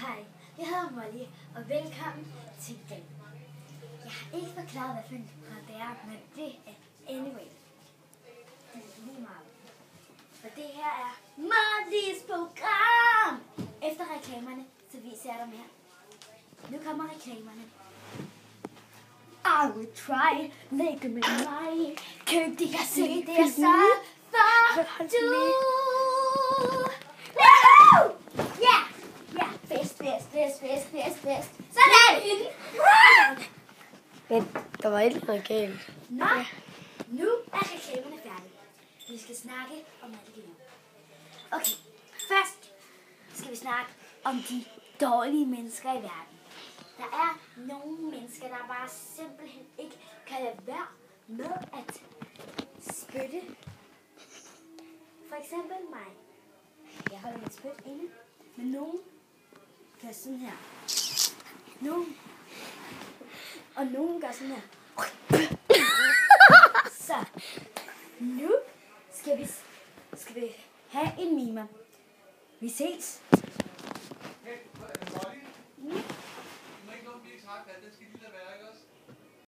Hej, jeg hedder Molly, og velkommen til den. Jeg har ikke forklaret, hvad for en program det er, men det er anyway. Det er lige meget. Og det her er Mollys program! Efter reklamerne, så viser jeg dig mere. Nu kommer reklamerne. I will try, lægge med mig. Køb det, jeg se det, jeg så for du. Fest. Sådan! Men der var ikke noget galt. Nå, nu er reklamerne færdige. Vi skal snakke om alt det. Okay, først skal vi snakke om de dårlige mennesker i verden. Der er nogle mennesker, der bare simpelthen ikke kan lade være med at spytte. For eksempel mig. Jeg holder mit spyt inde, men nogen gør sådan her. Og nogen gør sådan her. Så, nu skal vi have en mime. Vi ses.